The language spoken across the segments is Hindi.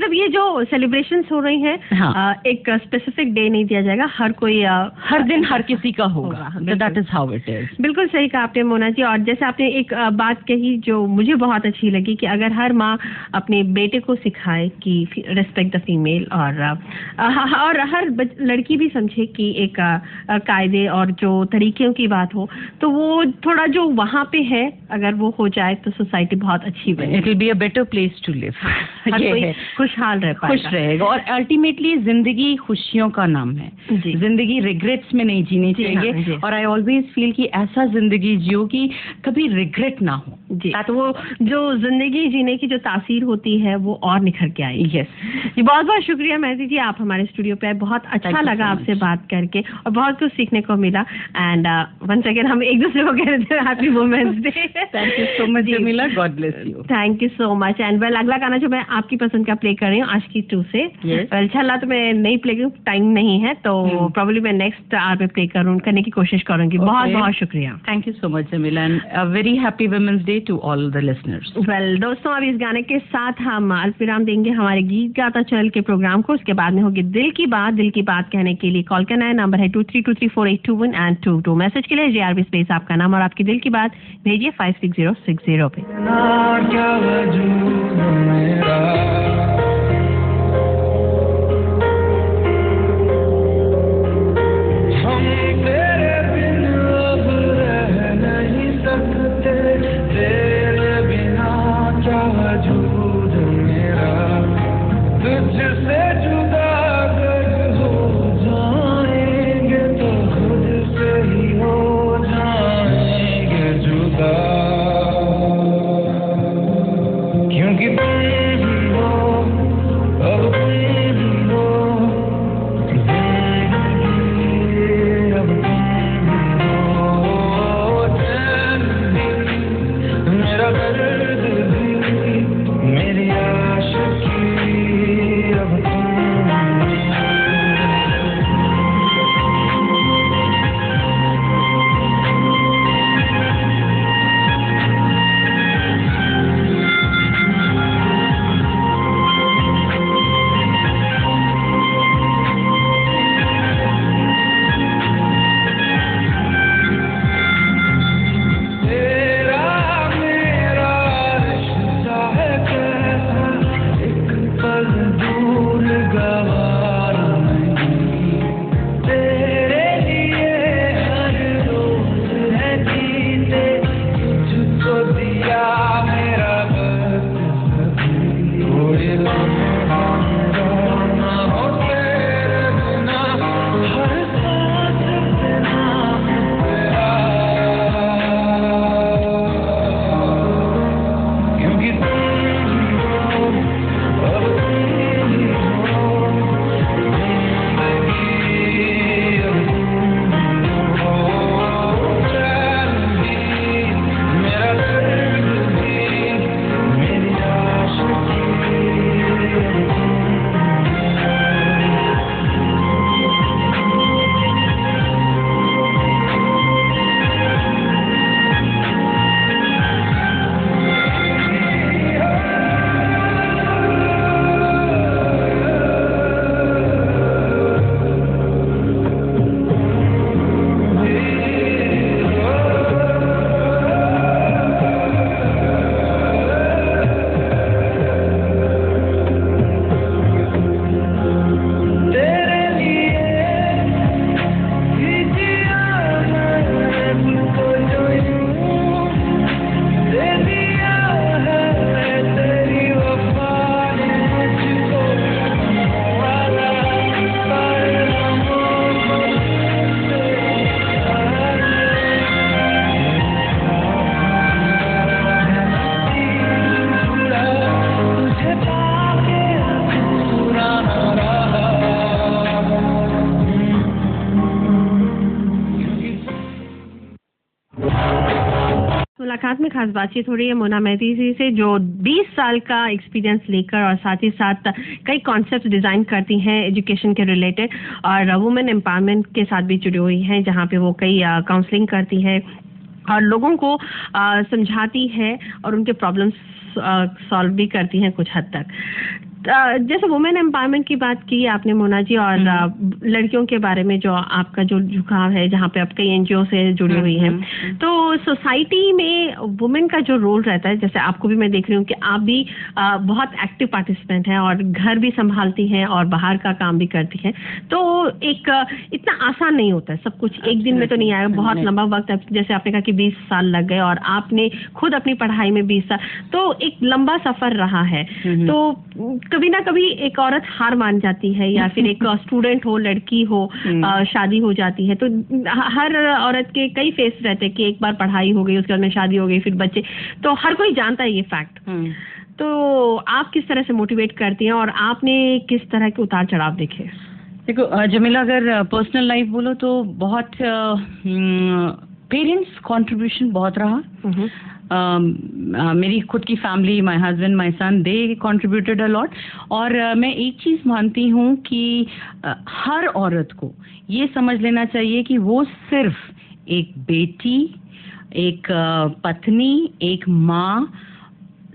मतलब ये जो सेलिब्रेशंस हो रही हैं, हाँ, एक स्पेसिफिक डे नहीं दिया जाएगा, हर कोई हर दिन हर किसी का होगा। That is how it is. बिल्कुल सही कहा आपने मोना जी। और जैसे आपने एक बात कही जो मुझे बहुत अच्छी लगी कि अगर हर माँ अपने बेटे को सिखाए कि रिस्पेक्ट द फीमेल, और हर लड़की भी समझे कि एक कायदे और जो तरीकों की बात हो, तो वो थोड़ा जो वहाँ पे है अगर वो हो जाए तो सोसाइटी बहुत अच्छी बने। It will be a better place to live. हर कोई खुशहाल रह पाएगा, खुश रहेगा। और अल्टीमेटली जिंदगी खुशियों का नाम है, जिंदगी रिग्रेट्स में नहीं जीनी चाहिए। और आई ऑलवेज फील कि ऐसा जिंदगी जियो कि कभी रिग्रेट ना हो, तो वो जो जिंदगी जीने की जो तासीर होती है वो और निखर के आई। यस, बहुत बहुत शुक्रिया मेहदी जी, आप हमारे स्टूडियो पे आए, बहुत अच्छा लगा आपसे बात करके और बहुत कुछ सीखने को मिला। एंड वंस अगेन हम एक दूसरे को कह रहे थे happy women's day. Thank you so much Jamila, god bless you. Thank you so much. And well, अगला गाना जो मैं आपकी पसंद का प्ले कर रही हूँ आशिकी 2 से, इंशाल्लाह तो मैं नहीं प्ले करूँ, टाइम नहीं है तो प्रॉब्ली मैं नेक्स्ट आवर में प्ले करने की कोशिश करूंगी। बहुत बहुत शुक्रिया। Thank you so much Jamila, and a very happy women's day to all the listeners. Well दोस्तों, अब इस गाने के साथ हम अल्पविराम देंगे हमारे गीत गाता चल के प्रोग्राम को। उसके बाद में होगी दिल की बात। दिल की बात कहने के लिए कॉल करना है, नंबर है 23234821 एंड 22। मैसेज के लिए JRB स्पेस आपका नाम और आपकी दिल की बात भेजिए 56060 पे। मुलाकात में खास बातचीत हो रही है मोना मेहदी जी से, जो 20 साल का एक्सपीरियंस लेकर और साथ ही साथ कई कॉन्सेप्ट डिजाइन करती हैं एजुकेशन के रिलेटेड, और वुमेन एम्पावरमेंट के साथ भी जुड़ी हुई हैं, जहां पे वो कई काउंसलिंग करती है और लोगों को समझाती है और उनके प्रॉब्लम्स सॉल्व भी करती हैं कुछ हद तक। जैसे वुमेन एम्पावरमेंट की बात की आपने मोना जी, और लड़कियों के बारे में जो आपका जो झुकाव है, जहाँ पे आप कई एनजीओ से जुड़ी हुई हैं, तो सोसाइटी में वुमेन का जो रोल रहता है, जैसे आपको भी मैं देख रही हूँ कि आप भी बहुत एक्टिव पार्टिसिपेंट हैं और घर भी संभालती हैं और बाहर का काम भी करती हैं, तो एक इतना आसान नहीं होता है सब कुछ, एक दिन में तो नहीं आएगा, बहुत लंबा वक्त, जैसे आपने कहा कि 20 साल लग गए और आपने खुद अपनी पढ़ाई में 20 साल, तो एक लंबा सफर रहा है। तो कभी ना कभी एक औरत हार मान जाती है, या फिर एक स्टूडेंट हो, लड़की हो, शादी हो जाती है, तो हर औरत के कई फेस रहते हैं कि एक बार पढ़ाई हो गई, उसके बाद में शादी हो गई, फिर बच्चे, तो हर कोई जानता है ये फैक्ट। तो आप किस तरह से मोटिवेट करती हैं और आपने किस तरह के उतार चढ़ाव देखे? देखो जमीला, अगर पर्सनल लाइफ बोलो तो बहुत पेरेंट्स कंट्रीब्यूशन बहुत रहा। मेरी खुद की family, my husband, my son, they contributed a lot. और मैं एक चीज़ मानती हूँ कि हर औरत को ये समझ लेना चाहिए कि वो सिर्फ एक बेटी, एक पत्नी, एक माँ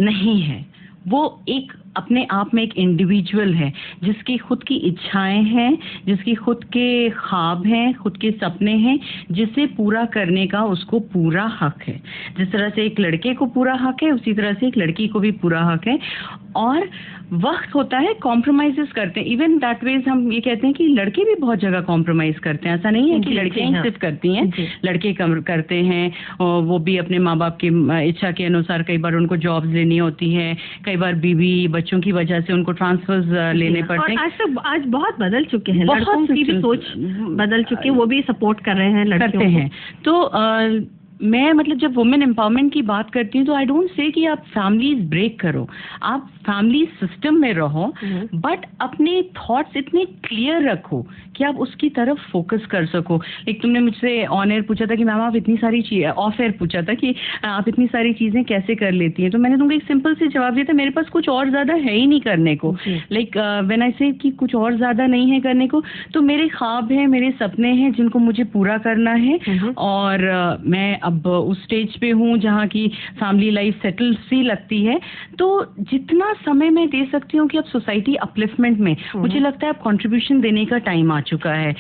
नहीं है, वो एक अपने आप में एक इंडिविजुअल है जिसकी खुद की इच्छाएं हैं, जिसकी खुद के ख्वाब हैं, खुद के सपने हैं, जिसे पूरा करने का उसको पूरा हक है। जिस तरह से एक लड़के को पूरा हक है, उसी तरह से एक लड़की को भी पूरा हक है। और वक्त होता है, कॉम्प्रोमाइजेस करते हैं। इवन दैट वेज हम ये कहते हैं कि लड़के भी बहुत जगह कॉम्प्रोमाइज करते हैं। ऐसा नहीं है कि लड़कियां ही सिर्फ करती हैं, लड़के करते हैं। और वो भी अपने माँ बाप की इच्छा के अनुसार, कई बार उनको जॉब्स लेनी होती है, कई बार बीवी बच्चों की वजह से उनको ट्रांसफर्स लेने पड़ते हैं। आज बहुत बदल चुके हैं, लड़कों की भी सोच बदल चुकी है, वो भी सपोर्ट कर रहे हैं, करते हैं। तो मैं मतलब जब वुमेन एम्पावरमेंट की बात करती हूँ तो आई डोंट से कि आप फैमिलीज ब्रेक करो, आप फैमिली सिस्टम में रहो, बट अपने थॉट्स इतने क्लियर रखो कि आप उसकी तरफ फोकस कर सको। एक तुमने मुझसे ऑन एयर पूछा था कि मैम आप इतनी सारी चीज़ें, ऑफ एयर पूछा था कि आप इतनी सारी चीज़ें कैसे कर लेती हैं, तो मैंने तुमको एक सिंपल से जवाब दिया था, मेरे पास कुछ और ज़्यादा है ही नहीं करने को। लाइक व्हेन आई से कि कुछ और ज़्यादा नहीं है करने को, तो मेरे ख्वाब हैं, मेरे सपने हैं जिनको मुझे पूरा करना है। और मैं अब उस स्टेज पे हूँ जहाँ की फैमिली लाइफ सेटल सी लगती है, तो जितना समय मैं दे सकती हूँ कि अब सोसाइटी अपलिफ्टमेंट में मुझे लगता है अब कंट्रीब्यूशन देने का टाइम आ चुका है।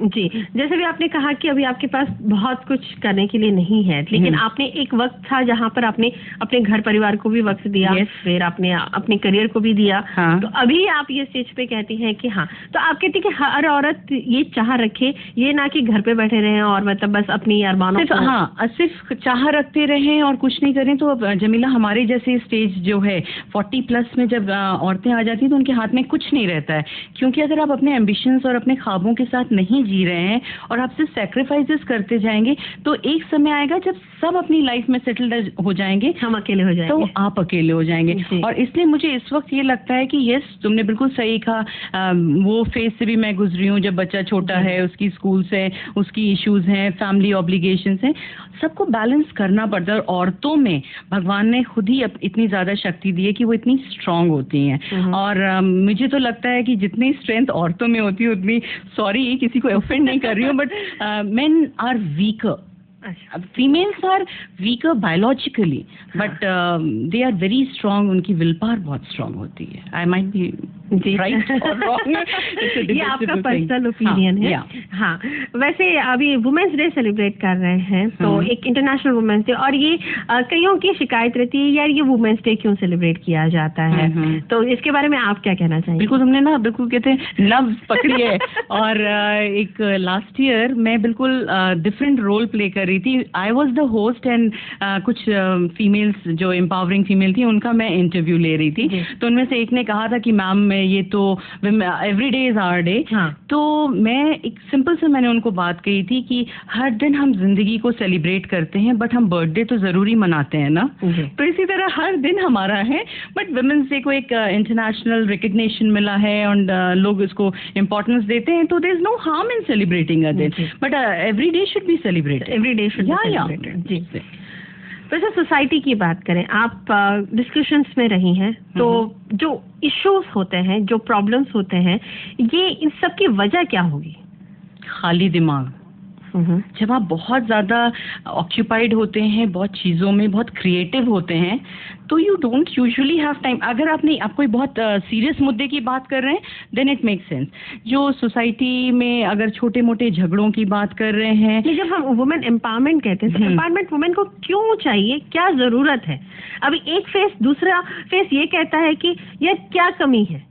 जी, जैसे भी आपने कहा कि अभी आपके पास बहुत कुछ करने के लिए नहीं है, लेकिन आपने एक वक्त था जहाँ पर आपने अपने घर परिवार को भी वक्त दिया, फिर आपने अपने करियर को भी दिया। तो अभी आप ये स्टेज पे कहती हैं कि हाँ, तो आप कहती हैं कि हर औरत ये चाह रखे, ये ना कि घर पे बैठे रहें और मतलब बस अपनी अरमानों को, हाँ सिर्फ चाह रखते रहें और कुछ नहीं करें। तो जमीला, हमारे जैसे स्टेज जो है 40+ में जब औरतें आ जाती हैं तो उनके हाथ में कुछ नहीं रहता है, क्योंकि अगर आप अपने एम्बिशंस और अपने ख्वाबों के साथ नहीं जी रहे हैं और आपसे सैक्रिफाइसेस करते जाएंगे, तो एक समय आएगा जब सब अपनी लाइफ में सेटल्ड हो जाएंगे, हम अकेले हो जाएंगे, तो आप अकेले हो जाएंगे। और इसलिए मुझे इस वक्त ये लगता है कि यस, तुमने बिल्कुल सही कहा, वो फेज से भी मैं गुजरी हूँ जब बच्चा छोटा है, उसकी स्कूल से, उसकी इश्यूज हैं, फैमिली ऑब्लिगेशंस हैं, सबको बैलेंस करना पड़ता है। और औरतों में भगवान ने खुद ही इतनी ज्यादा शक्ति दी है कि वो इतनी स्ट्रांग होती हैं। और मुझे तो लगता है कि जितनी स्ट्रेंथ औरतों में होती है उतनी, सॉरी किसी को ऑफेंड नहीं कर रही हूँ, but men are weaker, females are weaker biologically, but they are very strong, उनकी विल पावर बहुत स्ट्रांग होती है। आई माइट बी राइट और रॉन्ग, ये आपका पर्सनल ओपिनियन है। हाँ, वैसे अभी वुमेन्स डे सेलिब्रेट कर रहे हैं, तो एक इंटरनेशनल वुमेन्स डे, और ये कईयों की शिकायत रहती है यार ये वुमेन्स डे क्यों सेलिब्रेट किया जाता है, तो इसके बारे में आप क्या कहना चाहेंगे? बिल्कुल, तुमने ना बिल्कुल कहते हैं नब्ज पकड़ी है। और एक लास्ट ईयर मैं बिल्कुल डिफरेंट रोल प्ले कर रही थी। I was the host and कुछ फीमेल्स जो एम्पावरिंग फीमेल थी उनका मैं इंटरव्यू ले रही थी। तो उनमें से एक ने कहा था कि मैम ये तो every day is our day. तो मैं एक सिंपल से मैंने उनको बात कही थी कि हर दिन हम जिंदगी को सेलिब्रेट करते हैं, बट हम बर्थडे तो जरूरी मनाते हैं ना। तो इसी तरह हर दिन हमारा है, बट वुमेन्स डे को एक इंटरनेशनल रिकग्निशन मिला है और लोग इसको इम्पोर्टेंस देते हैं, तो there is no harm in celebrating a day, but every day should be celebrated, every day should be celebrated. जी, वैसे सोसाइटी की बात करें, आप डिस्कशंस में रही हैं, तो जो इश्यूज होते हैं, जो प्रॉब्लम्स होते हैं, ये इन सब की वजह क्या होगी? खाली दिमाग। जब आप बहुत ज़्यादा ऑक्यूपाइड होते हैं, बहुत चीज़ों में बहुत क्रिएटिव होते हैं, तो you don't usually have time. अगर आप कोई बहुत सीरियस मुद्दे की बात कर रहे हैं, देन इट मेक सेंस। जो सोसाइटी में अगर छोटे मोटे झगड़ों की बात कर रहे हैं, जब हम वुमेन एम्पावरमेंट कहते हैं, तो एम्पावरमेंट वुमेन को क्यों चाहिए, क्या जरूरत है? अभी एक फेस, दूसरा फेस ये कहता है कि ये क्या कमी है,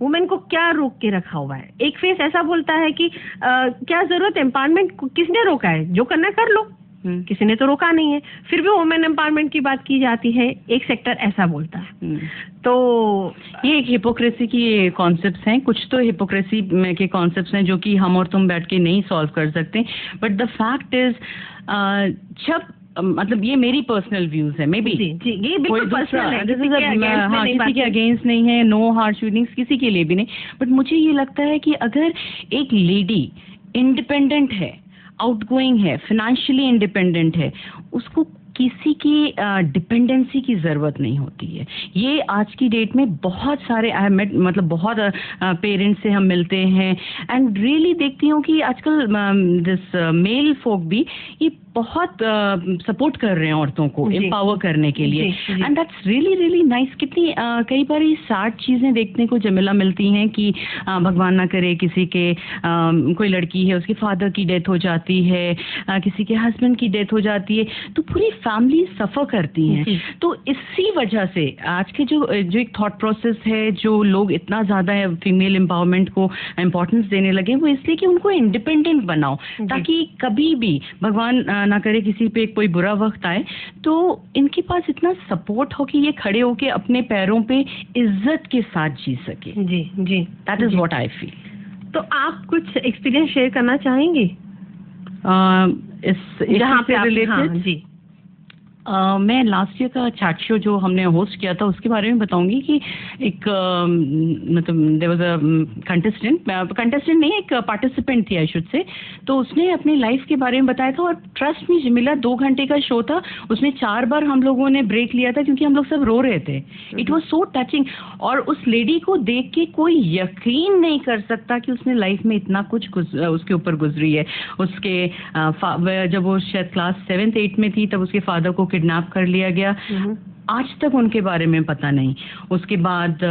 वुमेन को क्या रोक के रखा हुआ है। एक फेस ऐसा बोलता है कि क्या जरूरत एम्पावरमेंट, किसने रोका है, जो करना कर लो, किसी ने तो रोका नहीं है। फिर भी वुमेन एम्पावरमेंट की बात की जाती है, एक सेक्टर ऐसा बोलता है। तो ये एक हिपोक्रेसी की कॉन्सेप्ट्स हैं, कुछ तो हिपोक्रेसी के कॉन्सेप्ट्स हैं जो कि हम और तुम बैठ के नहीं सॉल्व कर सकते। बट द फैक्ट इज, जब मतलब ये मेरी पर्सनल व्यूज है, मे बी ये बिल्कुल पर्सनल है, किसी के अगेंस्ट नहीं है, नो हार्श फीलिंग्स किसी के लिए भी नहीं। बट मुझे ये लगता है कि अगर एक लेडी इंडिपेंडेंट है, आउटगोइंग है, फाइनेंशियली इंडिपेंडेंट है, उसको किसी की डिपेंडेंसी की ज़रूरत नहीं होती है। ये आज की डेट में बहुत सारे मतलब बहुत पेरेंट्स से हम मिलते हैं एंड रियली देखती हूँ कि आजकल दिस मेल फोक भी ये बहुत सपोर्ट कर रहे हैं औरतों को एम्पावर करने के लिए, and that's really really nice. कितनी कई बार ये सैड चीज़ें देखने को जमेला मिलती हैं कि भगवान ना करे किसी के कोई लड़की है, उसके फादर की डेथ हो जाती है, किसी के हस्बैंड की डेथ हो जाती है, तो पूरी फैमिली सफ़र करती हैं। तो इसी वजह से आज के जो एक थॉट प्रोसेस है, जो लोग इतना ज़्यादा फीमेल एम्पावरमेंट को इम्पोर्टेंस देने लगे, वो इसलिए कि उनको इंडिपेंडेंट बनाओ, ताकि कभी भी भगवान ना करे किसी पे कोई बुरा वक्त आए तो इनके पास इतना सपोर्ट हो कि ये खड़े होके अपने पैरों पे इज्जत के साथ जी सके। जी, that is what I feel. तो आप कुछ एक्सपीरियंस शेयर करना चाहेंगे इस जहाँ पे रिलेटेड? जी, मैं लास्ट ईयर का चैट शो जो हमने होस्ट किया था उसके बारे में बताऊंगी कि एक मतलब देयर वाज अ कंटेस्टेंट नहीं, एक पार्टिसिपेंट थी आई शुड से। तो उसने अपनी लाइफ के बारे में बताया था और ट्रस्ट मी जमीला 2 घंटे का शो था, उसमें 4 बार हम लोगों ने ब्रेक लिया था क्योंकि हम लोग सब रो रहे थे। इट वाज सो टचिंग, और उस लेडी को देख के कोई यकीन नहीं कर सकता कि उसने लाइफ में इतना कुछ उसके ऊपर गुजरी है। उसके जब वो शायद क्लास 7th 8th में थी तब उसके फादर को किडनैप कर लिया गया, आज तक उनके बारे में पता नहीं। उसके बाद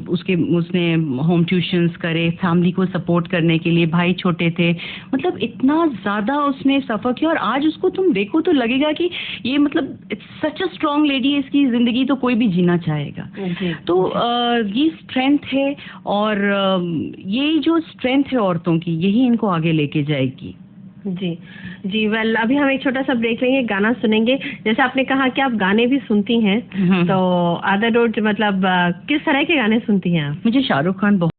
उसने होम ट्यूशंस करे फैमिली को सपोर्ट करने के लिए, भाई छोटे थे, मतलब इतना ज़्यादा उसने सफ़र किया और आज उसको तुम देखो तो लगेगा कि ये मतलब it's such a strong lady, इसकी ज़िंदगी तो कोई भी जीना चाहेगा। तो ये स्ट्रेंथ है, और ये जो स्ट्रेंथ है औरतों की, यही इनको आगे लेके जाएगी। जी वेल, अभी हम एक छोटा सा ब्रेक लेंगे, गाना सुनेंगे। जैसे आपने कहा कि आप गाने भी सुनती हैं, तो अदर रोड मतलब किस तरह के गाने सुनती हैं आप? मुझे शाहरुख खान बहुत